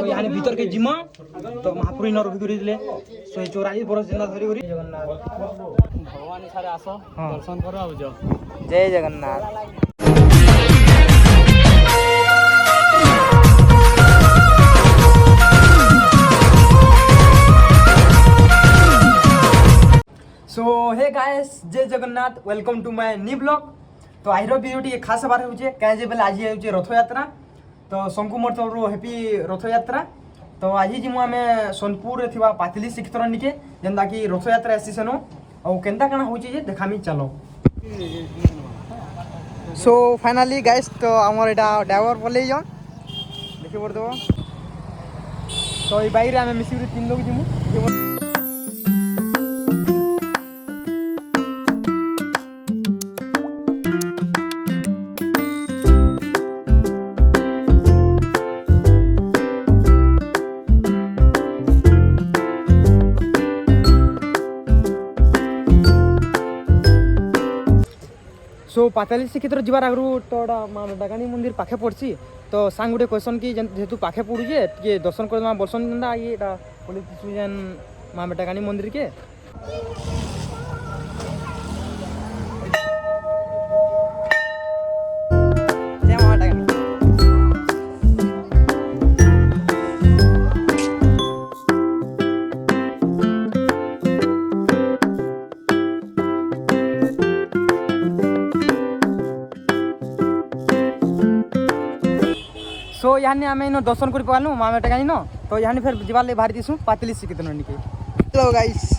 यानी भीतर के जिमा तो महापुरी नर भी करिले 144 बरस जिंदा धरी करी जगन्नाथ भगवान सारे आसो दर्शन करो आउ जाओ जय जगन्नाथ। सो हे गाइस जय Jagannath welcome to my new blog. तो आहिर भिडियोटी खास हबार होचे काजे बेले आज होचे रथ यात्रा तो शंकु मोर तरफ हैप्पी रथ यात्रा। तो आज जिमु आमे सोनपुर रे थिबा पातली श्रीक्षेत्र निके जेंदा कि रथ यात्रा आसी सेनो औ केंदा काना होचे जे देखामी चलो। सो फाइनली गाइस तो हमर एटा ड्राइवर बोले जन देखि पड़तो तो ई बाइक रे आमे मिसिबी 3 लोग जिमु। सो पाताली श्रीक्षेत्र जीवार आगु तो माँ डाकानी मंदिर पाखे पड़सी तो सांग गोटे क्वेश्चन कि जेहेतु पाखे पड़ुचे टे दर्शन कर बर्सन जेनता ये जेन माँ डाकानी मंदिर के सो यानी आम इन दर्शन कर पालु माँ बेटा न तो यानी फिर जीवार बाहरी दिसु पातली श्रीक्षेत्र निके। हेलो गाइस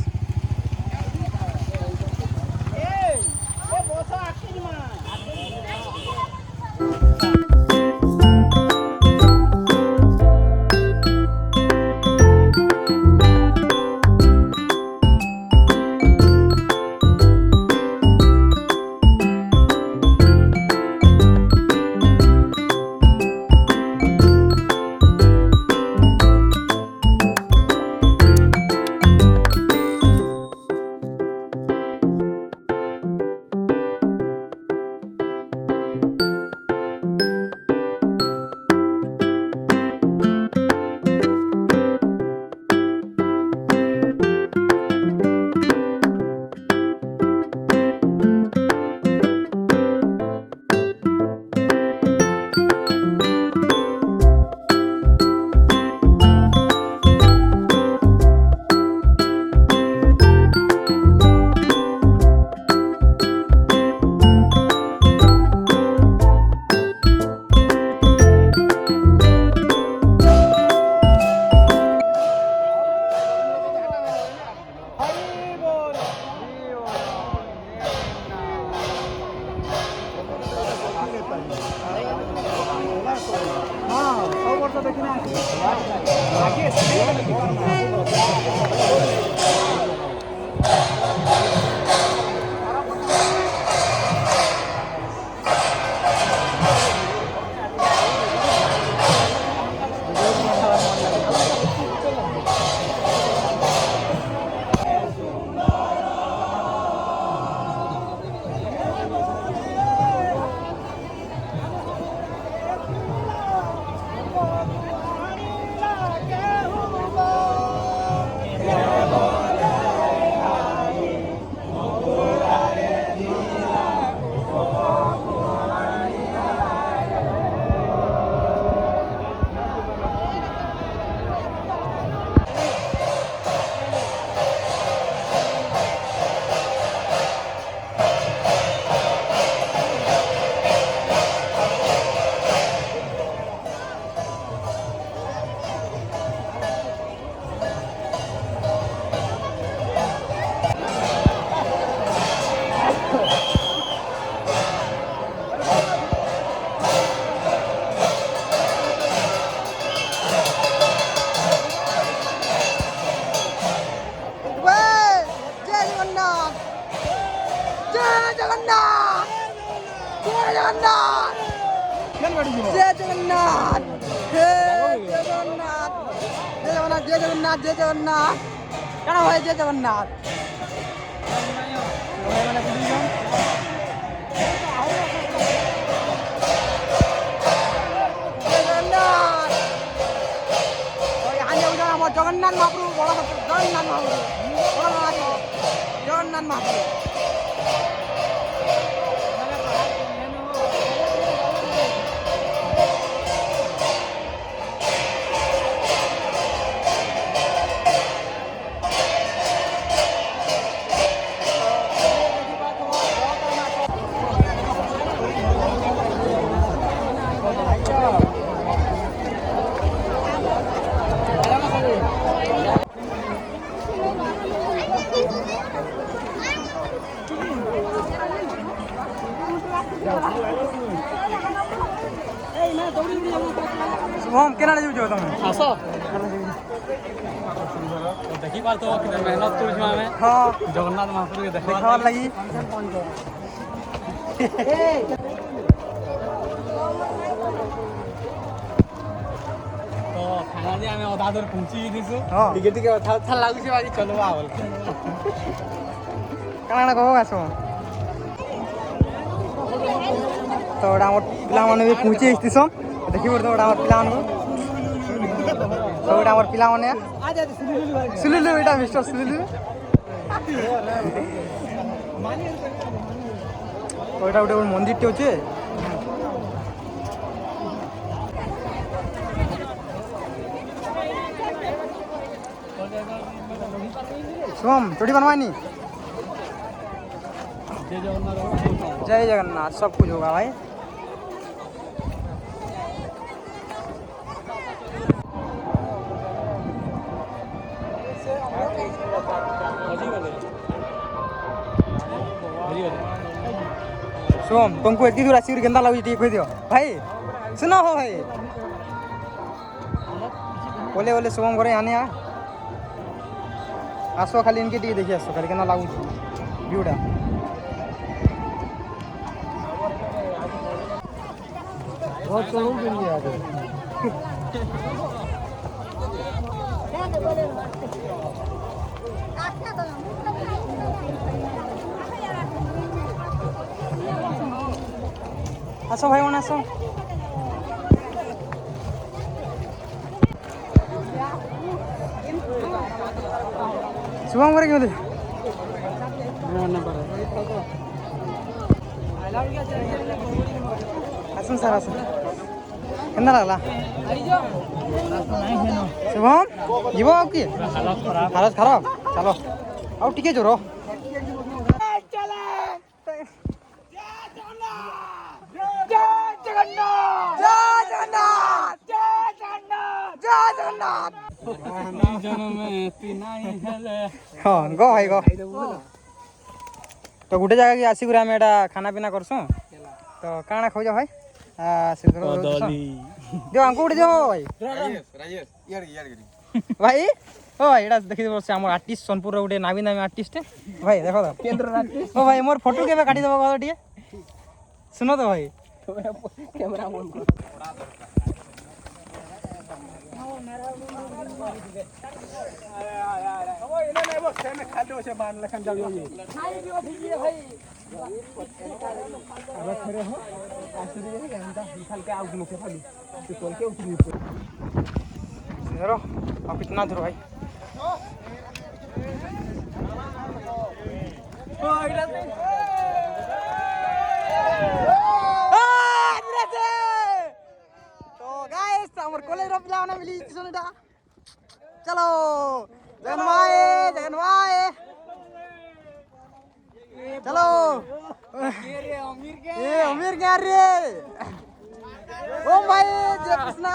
जय जगन्नाथ जय जगन्नाथ जय जगन्नाथ जय जगन्नाथ जय जगन्नाथ क्या भाई जय जगन्नाथ জগন্নাথ মহাপ্রভু বড় জগন্নাথ মহাপ্রভু জগন্নাথ মহাপ্রভু शुभम केना जाऊ तुम आस देखी पार तो मेहनत कर हाँ जगन्नाथ महाप्रभु के देखा देखा लगी तो फाइनाली आम अधा दूर पहुँची दिसु हाँ टिके टिके अथा अथा लागुଛି आज चलवा बोल काଣା कहो आसो तो ओडा हमर पिला माने भी पहुंचे स्टेशन देखि बड़ तो ओडा हमर पिला माने तो ओडा हमर पिला माने सुलुलु बेटा मिस्टर सुलुलु ओडा ओडा मंदिर टे होचे सोम चोटी बनवानी जय जगन्नाथ सब कुछ होगा भाई सोम तुमको एती दूर आसी केंदा लागुची ठीक कहि दियो भाई सुनो हो भाई बोले बोले सोम घरे आने आ आसो खाली इनके टी देखि आसो खाली केना लागुची व्यूटा बहुत करूं के लिए आ गए आसो भाई मन आसो शुभम करे क्यों दे आसन सर आसन केना लागला शुभम जीवो आउ की हालत खराब चलो आउ टिके जोरो हाँ गो भाई गो तो गोटे जगह की आसिक आम एटा खाना पीना करसु तो काଣା खाऊ भाई दियो हमको गोटे दियो भाई भाई ओ भाई एटा देखि बस हमर आर्टिस्ट सोनपुर रो गोटे नामी नामी आर्टिस्ट भाई देखो तो केंद्र आर्टिस्ट ओ भाई मोर फोटो केबे काटी देबो गो टिए सुनो तो भाई कैमरा ऑन कर कितना दूर भाई तो गाइस हमर कॉलेज रो पिला ना मिली सुनटा चलो जगन भाई चलो ये अमीर क्या रे ओ भाई जय कृष्णा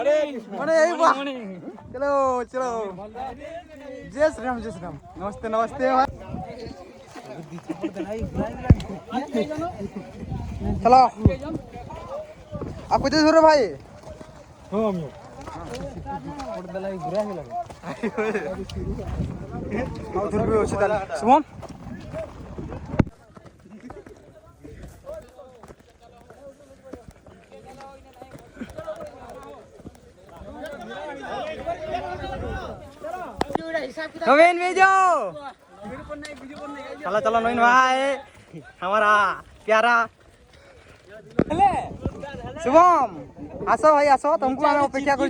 अरे यही बा चलो चलो जय श्री राम नमस्ते नमस्ते भाई चलो आप कितने दूर भाई शुभम नवीन भेजो चलो चलो नवीन भाई हमारा प्यारा शुभम आसो भाई आसो तुमको आम अपेक्षा कर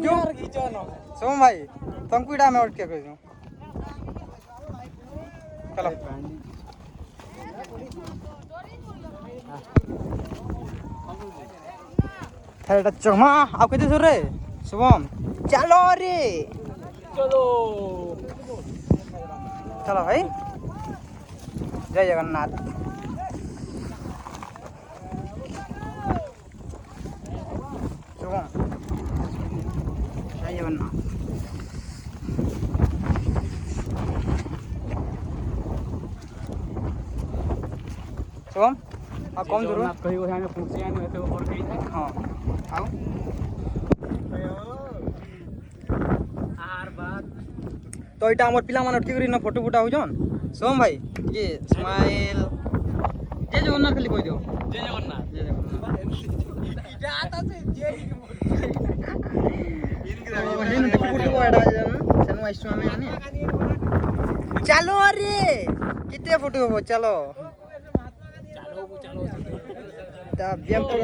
शुभम भाई तुमको इड़ा में अटके कर दूं चलो थेटा चमा आप कहते सुन रे शुभम चलो रे चलो चलो भाई जय जगन्नाथ शुभम जय जगन्नाथ शुभम आ कौन दूर आप कहीं वो हमें पूछे आने होते ऊपर कहीं हाँ आओ आर बात तो इटा हमर पिला मन अटकी करी ना फोटो फुटा हो जन सोम भाई ये स्माइल जय जगन्नाथ खाली कह दियो जय जगन्नाथ जय जगन्नाथ जाता से जय हिन देखो फोटो एडा जन सेनु आइसु हमें आने चलो अरे कितने फोटो हो चलो चलो ता बियम तो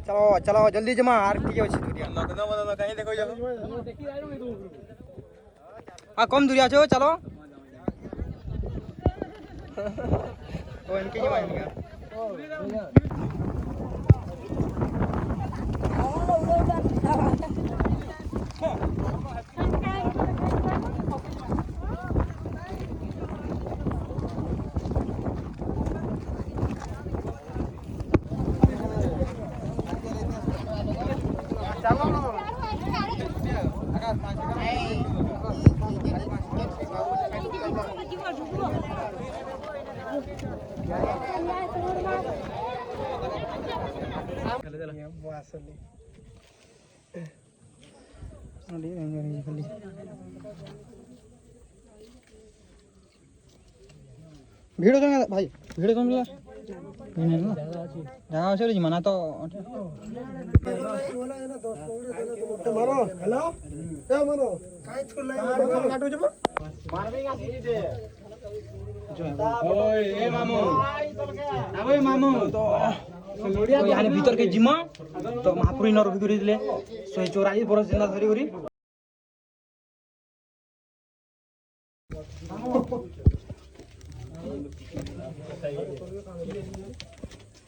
चलो चलो जल्दी जमा आर ठीक अछि दुरिया लगना मतलब कहीं देखो जाओ देखी आयो मैं तो आ कम दुरिया छो चलो ओ इनके जमा इनका ভিড় তো ভাই ভিড় তো মিলা জায়গা আছে রে মানা তো मारो हेलो क्या मारो काय थुला काटो जब मारबे का सीधी दे ओए ए मामू ओए मामू तो यानी भीतर के जिमा तो महापुरी नर रखी दिले 144 बरस जिंदा धरी करी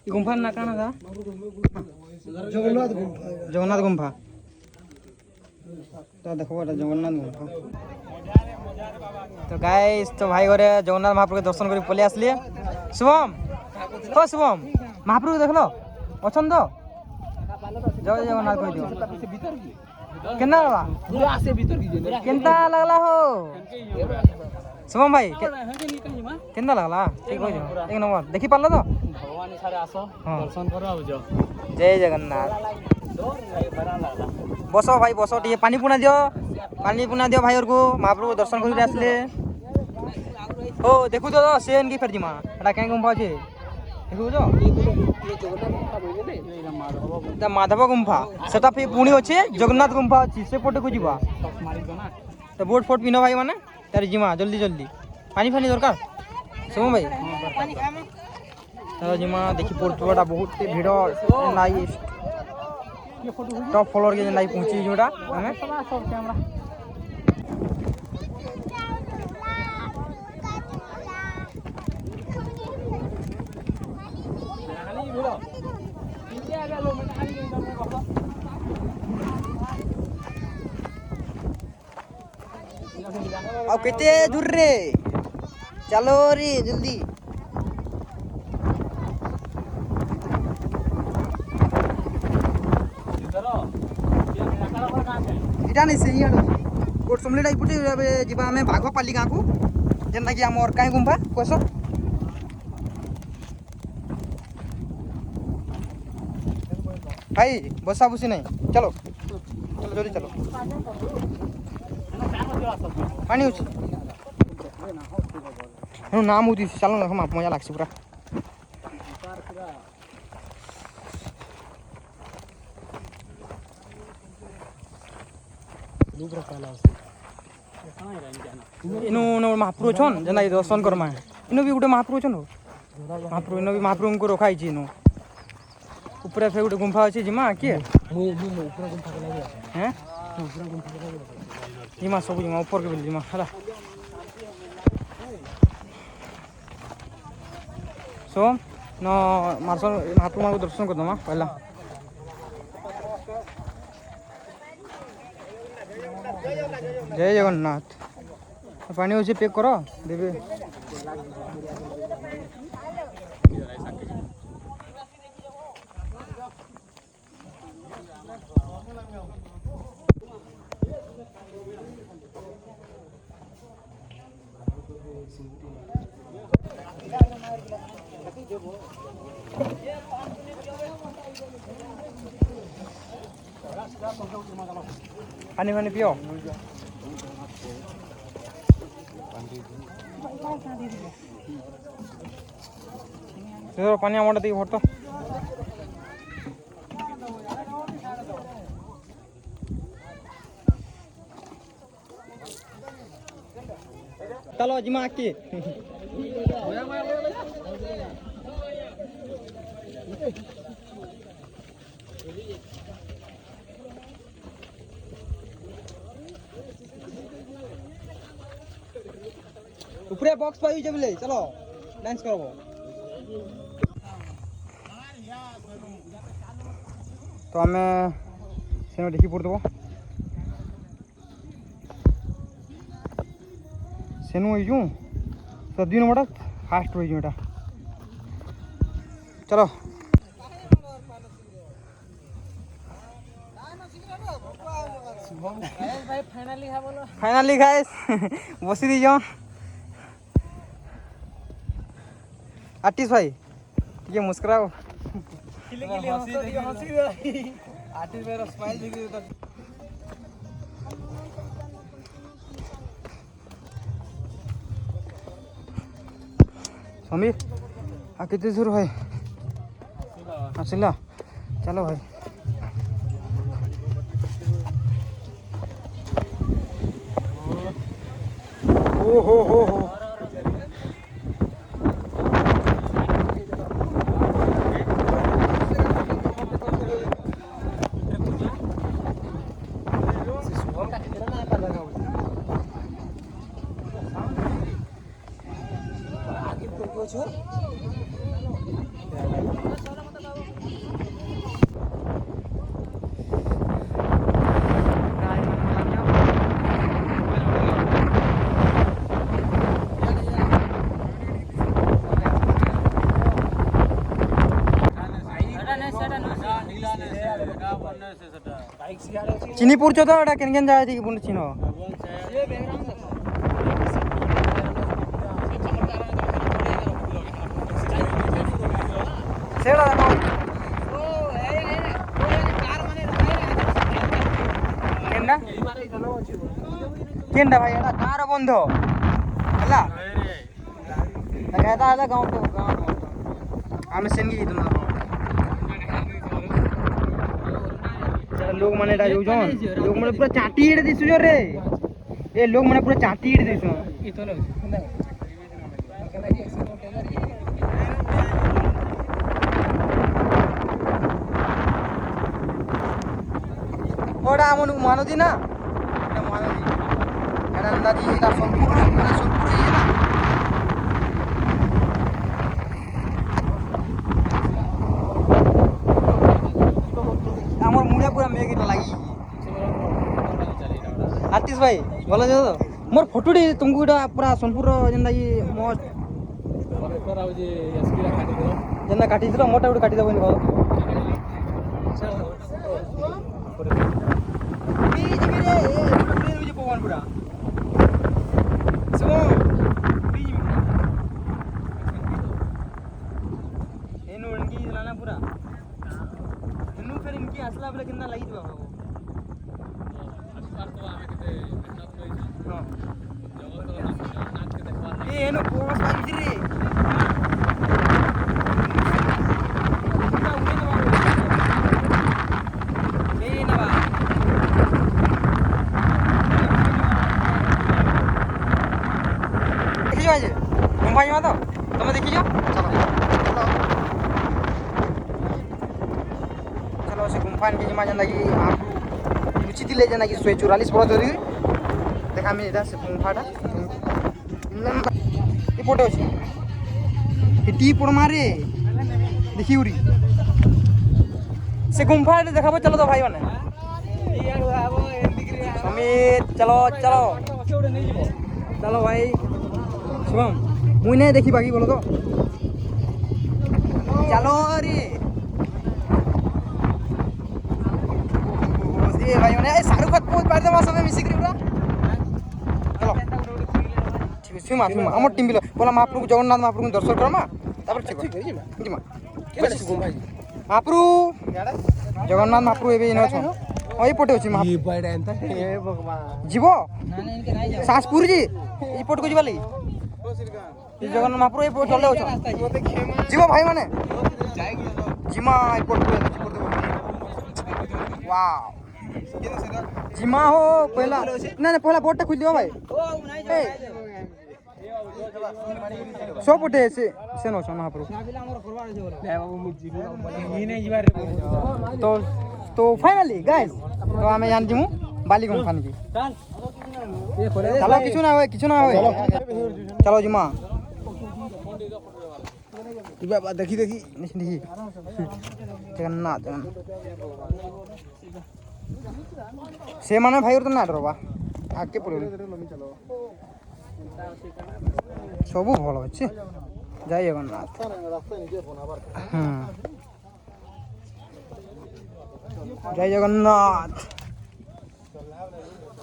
गुम्फा ना काना था जगन्नाथ गुम्फा तो देखो এটা जगन्नाथ गुम्फा तो गाइस तो भाई घरे जगन्नाथ महाप्रभु के दर्शन करी पले आसली शुभम हो शुभम महाप्रभु देखलो अछन तो जय जगन्नाथ कह दियो केना लागला पूरा से भीतर की जे केनता लागला हो शुभम भाई भगवान केनता लागला ठीक कह दियो एक नंबर देखि पारलो तो सारे आसो हाँ। दर्शन करो आउ जाओ जय जगन्नाथ दो बड़ा लागला बसो भाई बसो टे पानी पुना दियो भाई और को महाप्रभु दर्शन कर आसले ओ देखु तो से इनकी फेर जिमा एटा कें गुम्फा छे देखु तो ता माधव गुम्फा सेटा पे पुणी अछि जगन्नाथ गुम्फा अछि से पटे को जिबा तो बोट फोट पिनो भाई माने तार जिमा जल्दी जल्दी पानी फानी दरकार सुमो भाई तार जिमा देखि पड़तुटा बहुत भीड़ नाइ टॉप फ्लोर के नाइ पहुंची जोटा हमें कैमरा अब कितने दूर रे चलो रे जल्दी इटा नहीं सही है गोट समलेटा इपुटे जीवा हमें बाघ पाली गाँ को जेनता कि आमर काई गुम्फा कहस भाई बसा बुसी नहीं चलो चलो जल्दी चलो पानी होची नाम होती चलो ना मजा लागছে पूरा इनु न महाप्रभु छन जेना दर्शन करमा इनु भी गोटे महाप्रभु छन महाप्रभु इनु भी महाप्रभु को रखा इनु ऊपर फे गोटे गुंफा अच्छे जिमा किए हैं जिमा सब जिमा ऊपर के बोली जिमा है सो न मार्शल महात्मा को दर्शन कर दमा पहला जय जगन्नाथ पानी अच्छे पैक करो देवे पानी पानी पियो पानी आम दी भर तो चलो जिमा की ऊपरे बॉक्स पाई जब ले चलो डांस करो तो आम से देखी पड़ो सेनु हो तो 2 नंबर फास्ट हो चलो फाइनाली गाइस बसी दी जाओ आर्टिस्ट भाई ये मुस्कुराओ आर्टिस्ट भाई स्माइल देखिए समीर कितने दूर भाई आसिला चलो भाई ओ हो चिनी पुरचो तो एटा केन जाय थी बुन चिनो सेड़ा केनडा केनडा भाई एटा कार बंध हला कहता है गांव तो आमे सेनगी की तुम लोग माने डा जोन लोग माने पूरा चाटी इडे दिसु जो रे ए लोग माने पूरा चाटी इडे दिसु ओडा हमन मानोदी ना एटा मानोदी एटा नदी एटा सोनपुर ये ना আমার মুড়ে পুরা মেঘটা লাগি आतिश भाई भल जो तो मोर फोटोटी तुमको इटा पूरा सोनपुर जेनता कि मस्त जेनता काटी दिलो मोटा गुटे काटी देबो नि पवन पूरा सुनो एनु उनकी लाना पूरा एनु फिर इनकी असला बले कितना लगी दिबा हो ए एनु पोस बांधी रे भाई तो तुम देखी जाओ चलो तो से गुम्फा के जमा जेना कि आप रुचि दिले जेना कि 144 पड़ धरी देखा मी एटा से गुम्फाटा ए फोटो अछि टी पड़ मारे देखी उरी से गुम्फा देखाबो चलो तो भाई माने समीत चलो चलो चलो भाई शुभम मुई नहीं देखी बाकी बोलो तो चलो रे ए भाई माने शाहरुख खान को बार दमा समय मिसी करी पूरा चलो ठीक है सुमा हमर टीम बिलो बोला महाप्रभु जगन्नाथ महाप्रभु दर्शन करमा तापर ठीक जिमा महाप्रभु जगन्नाथ महाप्रभु एबे न छ ओई पटे अछि महाप्रभु बड़ा एंता हे भगवान जीवो सांस पुरी जी ई पट को जीवा लई जगन्नाथ महाप्रभु ए चले हो जीवो भाई माने जिमा ई पट को वाओ जिमा हो पहला ना ना पहला बोर्ड खुल दियो भाई सो पटे से नो महाप्रभु तो फाइनली गाइस तो हमें जान जिमु बाली गुम्फा की चलो किछु ना होय चलो जिमा बाबा देखी देखी जगन्नाथ से माने भाई तो ना डरबा आके पड़ो सब भल अच्छे जय जगन्नाथ जय जगन्नाथ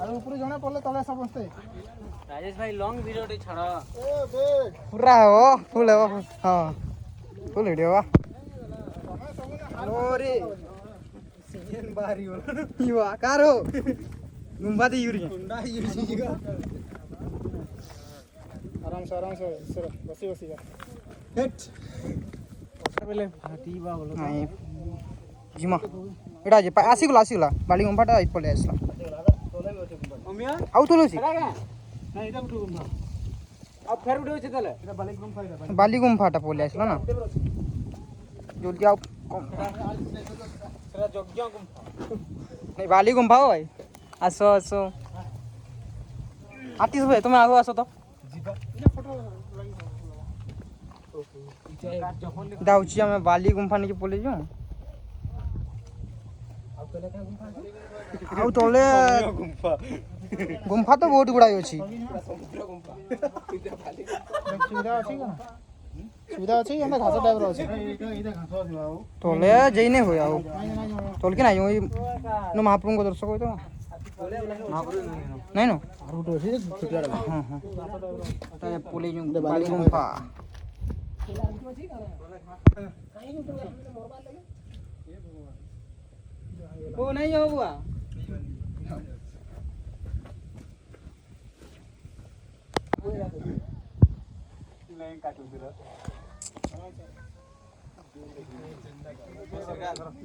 अरे ऊपर जणे पड़ले तले समस्ते राजेश भाई लॉन्ग वीडियो टे छाड़ पूरा हो फुल हो हां फुल वीडियो वा रे सीएन बारी हो युवा कारो गुम्बा दे यूरी गुंडा यूरी आराम से बसी जा हेट पहले फाटीबा बोलो नहीं जिमा एटा जे आसीगला बाली गुम्फाटा पले आसला मम्मिया आउ तोलोसी नहीं इटा उठो गुम्फा अब फेर उठे छै तले इटा बाली गुम्फाटा पले आसला ना जल्दी आओ सेरा जग्ञ गुम्फा नहीं बाली गुम्फा हो भाई आसो आतिस भाई तुम आगो आसो तो दाउची हमें बाली गुम्फा नहीं पले जो आउ तले गुम्फा तो बहुत गुड़ाई अछि सुविधा अछि एना घास टाइप रो अछि तले जई नहीं होय आउ तल के नहीं होई नो महाप्रभु को दर्शक होय तो नहीं नो उठो अछि छुटिया हां ता पले जो बाली गुम्फा ओ नहीं हो बुआ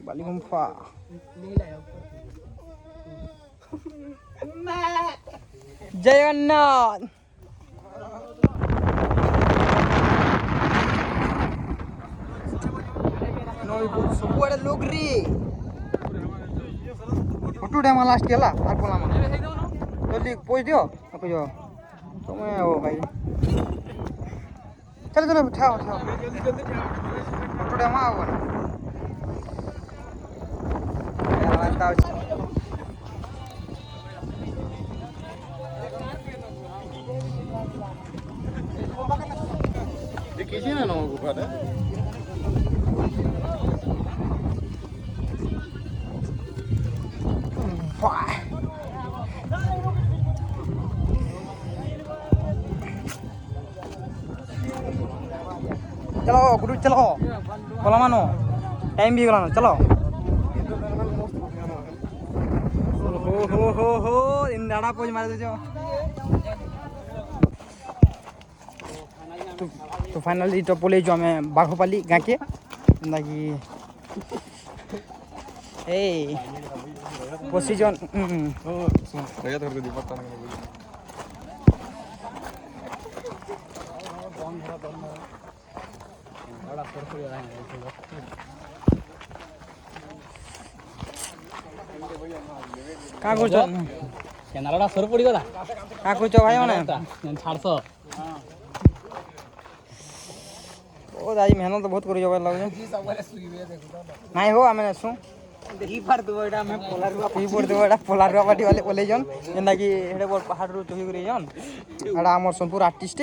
बाली गुम्फा जगन्नाथ सबुआड़े लोग रे फोटो टाइम लास्ट केला आर बोला मा जल्दी पोज दियो को जो तुम्हें ओ भाई चलो उठाओ फोटो टाइम आओ ना देखिए ना नो गुफा दे चलो गुरु चलो बोला मानो टाइम भी गला चलो हो इन दाड़ा पोज मार दे जो तो फाइनली तो पले जो हमें बाघोपाली गाँ के कि ए पोजिशन କାଁ କରୁଛ କେନାଲଟା ସର ପଡ଼ିଗଲା କାଁ କରୁଛ ଭାଇ ମାନେ ଛାଡ଼ସ ବହୁତ ଆଜି ମେହନତ ବହୁତ କରିଛ ବୋଲେ ଲାଗୁଛି ନାଇଁ ହଉ ଆମେ ନେସୁଁ ଦେଖି ପାରୁଥିବ ଏଇଟା ଆମେ ପୋଲାରୁଆ ପାଟି ବାଲେ ଓଲେଇଛନ୍ ଯେନ୍ତାକି ହେଡ଼େ ବଡ଼ ପାହାଡ଼ରୁ ଚଢ଼ି କରି ଯାଇଛନ୍ ଏଇଟା ଆମର ସୋନପୁର ଆର୍ଟିଷ୍ଟ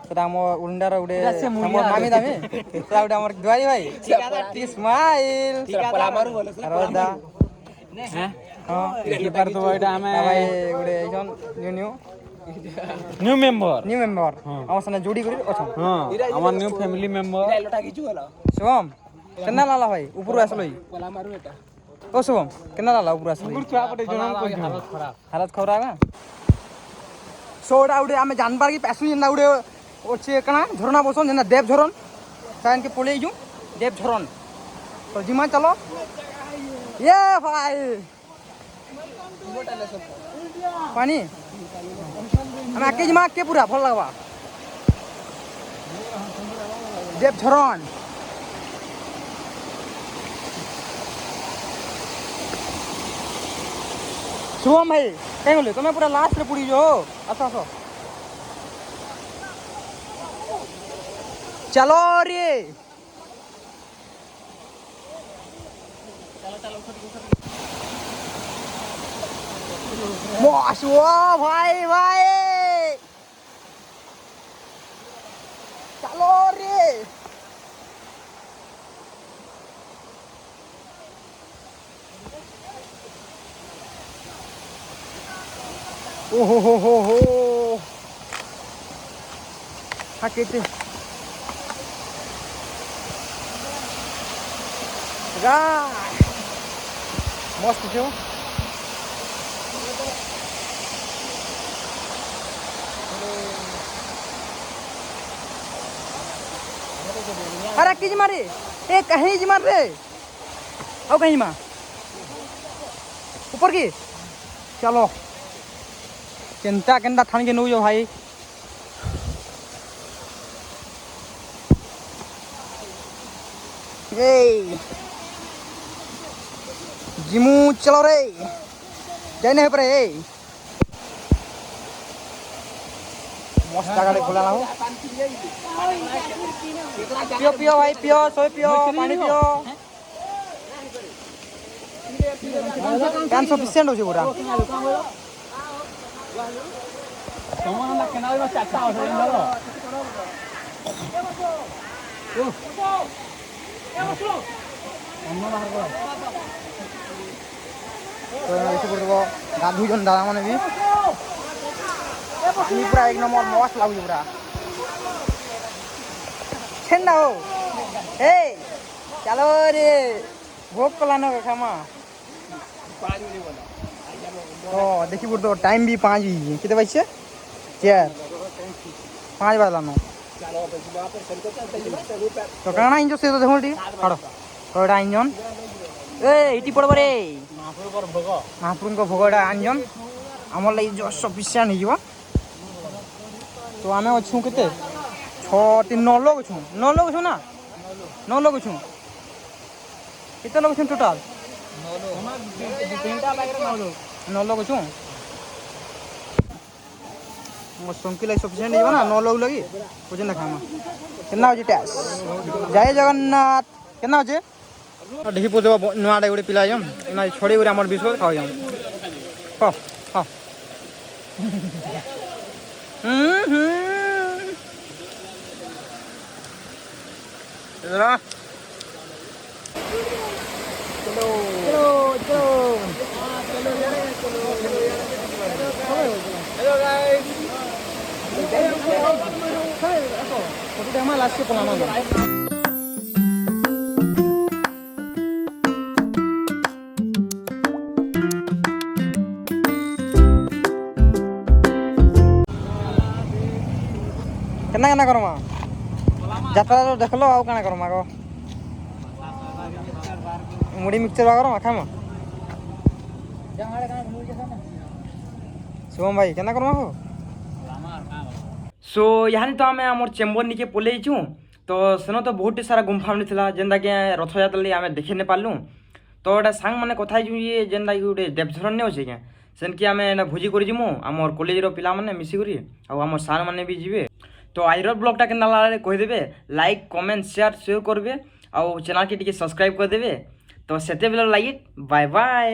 ସେଟା ଆମ ଉଣ୍ଡାର ଗୋଟେ ନାମୀ ଦାମୀ ସେଟା ଗୋଟେ ଆମର ଦୁଆରୀ ଭାଇ ସ୍ମାଇଲ ରଦା ହଁ ଦେଖି ପାରୁଥିବ ଏଇଟା ଆମେ ଭାଇ ଗୋଟେ ଏଇଛନ୍ ନ୍ୟୁ ନ୍ୟୁ ମେମ୍ବର ମେମ୍ବର ଆମ ସାଙ୍ଗେ ଯୋଡ଼ି କରି ଅଛନ୍ ହଁ আমার নিউ ফ্যামিলি মেম্বর शुभम केना लाला भाई ऊपर आसलो ओ शुभम केना लाला ऊपर आसलो हालत खराब है सोडा उडे आमे जानबार की पैसु जेना उडे ओचे कना झरना बसन जेना देव झरन साइन के पले जू देव झरन तो जिमा चलो ये भाई पानी हम आके जिमा के पूरा भल लगवा देव झरन शुभम भाई कहीं बोले तुम्हें पूरा लास्ट रे पुड़ी जो आसो आसो चलो रे भाई भाई चलो रे ओहो हाँ कहते मस्त छो अरे किज मारे ए कहीं जी मार रे आओ कहीं मां ऊपर की चलो केंता केंता थान के नौ जो भाई ए जिमू चलो रे जाने है परे मस्त जगह खुला ना हो पियो पियो भाई पियो सोए पियो पानी पियो कैन सफिशिएंट हो पूरा তোমার কেনাল চারটা আছে জানো गाधु जन दादा मैंने भी पूरा एक नंबर मस्त लगुच पूरा छेना हो ए चलो रे भोग कलानो खामा ओ देखी पड़तो टाइम भी 5 ही कितने बजे 4 5 बजलानो तो काना इंजो से तो देखो टी हाड़ो कोडा इंजन ए इटी पड़ब रे महापुर को भोगड़ा आंजन आमर लगी जो सफिशिएंट हो तो आमे अच्छू केते 6 3 9 लोग छु 9 लोग छु ना 9 लोग छु कितने लोग छु टोटल 9 लोग छु मो संकी लगी सफिशिएंट हो ना 9 लोग लगी कुछ ना खामा केना हो टैक्स जय जगन्नाथ केना हो देखी पो नुआडे गोटे पिला जम ना छड़ी गोटे आमर बिस्कुट खाओ जम हाँ हाँ चलो चलो हेलो गाइस फोटो हमारा लास्ट के पलाना केना केना करमा यात्रा तो देखलो आउ केना करमा गो मुड़ी मिक्सचर करमा खामा शुभम भाई केना करमा हो सो यहाँ तो आम आम चेम्बर निके पलैचु तो सेन तो बहुत सारा गुम्फा मिलता जेनता कि रथयात्रा आम देखे नहीं पार्लु तो गोटे सांग मैंने कथा ये जेनता कि गोटे देवझरण नहीं अच्छे क्या ସେନ୍କି ଆମେ ଏଇଟା ଭୋଜି କରି ଯିମୁ ଆମର କଲେଜର ପିଲାମାନେ ମିଶିକରି ଆଉ ଆମର ସାର୍ମାନେ ବି ଯିବେ। ତ ଆଜିର ବ୍ଲଗ୍ଟା କେନ୍ତା ଲାଗଲେ କହିଦେବେ, ଲାଇକ୍ କମେଣ୍ଟ ସେୟାର କରିବେ ଆଉ ଚ୍ୟାନେଲ୍କେ ଟିକେ ସବସ୍କ୍ରାଇବ୍ କରିଦେବେ। ତ ସେତେବେଳେ ଲାଗି ବାଏ ବାଏ।